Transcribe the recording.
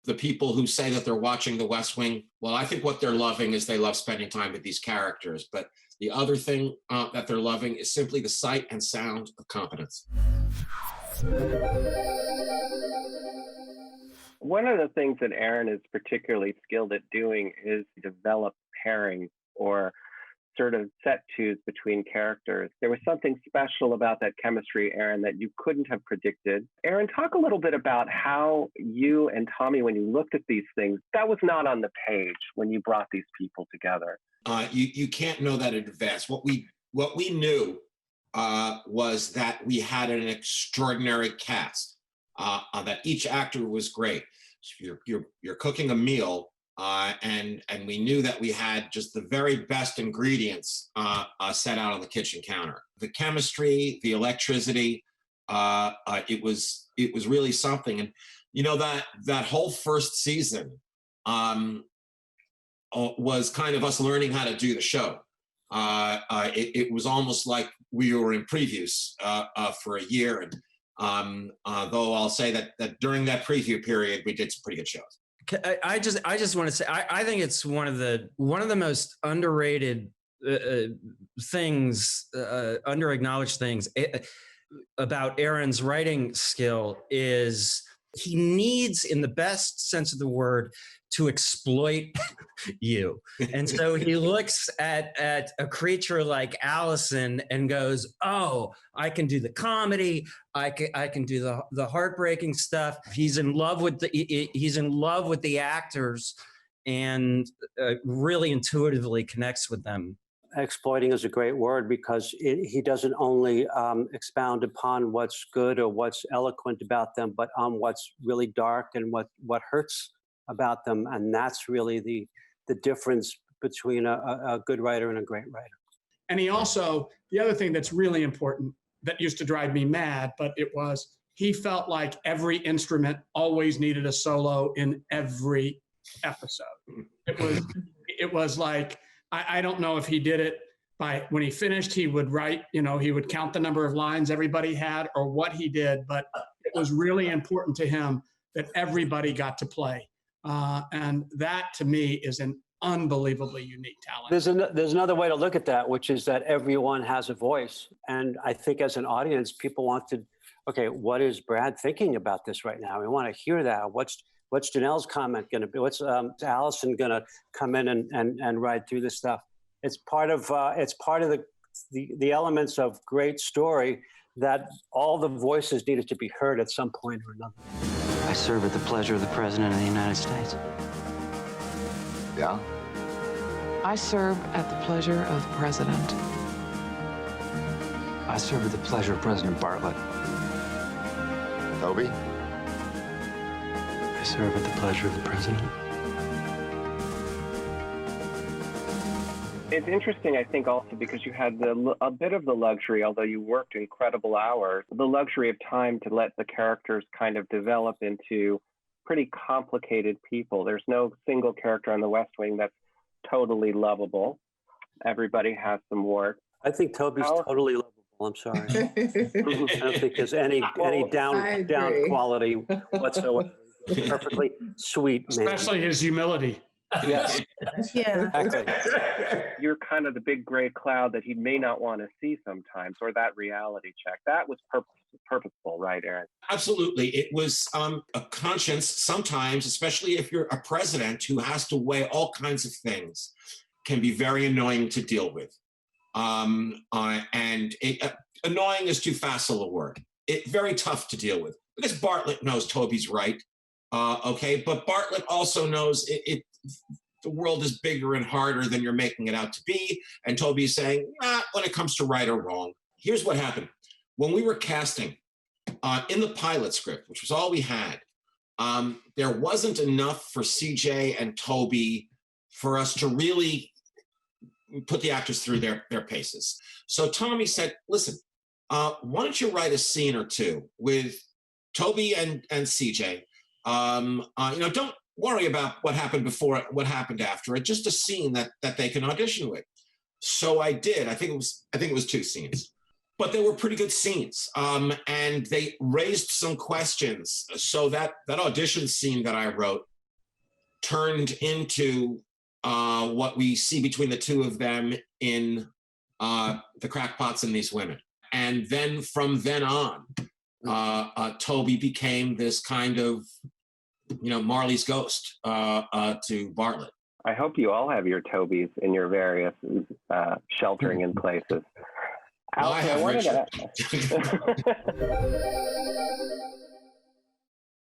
the people who say that they're watching The West Wing, well, I think what they're loving is they love spending time with these characters. But the other thing that they're loving is simply the sight and sound of competence. One of the things that Aaron is particularly skilled at doing is develop pairings or sort of set twos between characters. There was something special about that chemistry, Aaron, that you couldn't have predicted. Aaron, talk a little bit about how you and Tommy, when you looked at these things, that was not on the page when you brought these people together. You can't know that in advance. What we knew was that we had an extraordinary cast, that each actor was great. So you're cooking a meal, and we knew that we had just the very best ingredients set out on the kitchen counter. The chemistry, the electricity, it was really something. And you know, that whole first season was kind of us learning how to do the show. It was almost like we were in previews for a year, and though I'll say that during that preview period, we did some pretty good shows. I just want to say I think it's one of the most underrated things, under-acknowledged things about Aaron's writing skill is he needs, in the best sense of the word, to exploit you. And so he looks at a creature like Allison and goes, oh, I can do the comedy. I can do the heartbreaking stuff. He's in love with the actors and really intuitively connects with them. Exploiting is a great word because he doesn't only expound upon what's good or what's eloquent about them, but on what's really dark and what hurts about them. And that's really the difference between a good writer and a great writer. And he also, the other thing that's really important that used to drive me mad, but he felt like every instrument always needed a solo in every episode. It was like, I don't know if he did it when he finished, he would write, he would count the number of lines everybody had or what he did, but it was really important to him that everybody got to play. And that to me is an unbelievably unique talent. There's another way to look at that, which is that everyone has a voice. And I think as an audience, people want to, okay, what is Brad thinking about this right now? We want to hear that. What's Janelle's comment going to be? What's Allison going to come in and ride through this stuff? It's part of the elements of great story that all the voices needed to be heard at some point or another. I serve at the pleasure of the President of the United States. Yeah? I serve at the pleasure of the President. I serve at the pleasure of President Bartlett. Toby? I serve at the pleasure of the President. It's interesting, I think, also because you had a bit of the luxury, although you worked incredible hours, the luxury of time to let the characters kind of develop into pretty complicated people. There's no single character on The West Wing that's totally lovable. Everybody has some warts. I think Toby's totally lovable. I'm sorry. I don't think there's any down quality whatsoever. Perfectly sweet, man. Especially his humility. Yes. Yeah. Exactly. You're kind of the big gray cloud that he may not want to see sometimes, or that reality check. That was purposeful, right, Aaron? Absolutely. It was a conscience sometimes, especially if you're a president who has to weigh all kinds of things, can be very annoying to deal with. Annoying is too facile a word. Very tough to deal with because Bartlett knows Toby's right. Okay, but Bartlett also knows the world is bigger and harder than you're making it out to be. And Toby's saying, when it comes to right or wrong. Here's what happened. When we were casting in the pilot script, which was all we had, there wasn't enough for CJ and Toby for us to really put the actors through their paces. So Tommy said, listen, why don't you write a scene or two with Toby and CJ? Don't worry about what happened before it, what happened after it, just a scene that they can audition with. So I did. I think it was 2 scenes, but they were pretty good scenes. And they raised some questions. So that audition scene that I wrote turned into what we see between the two of them in The Crackpots and These Women. And then from then on, Toby became this kind of, Marlee's ghost to Bartlett. I hope you all have your Tobys in your various sheltering in places. Well, I have wanted Richard. to-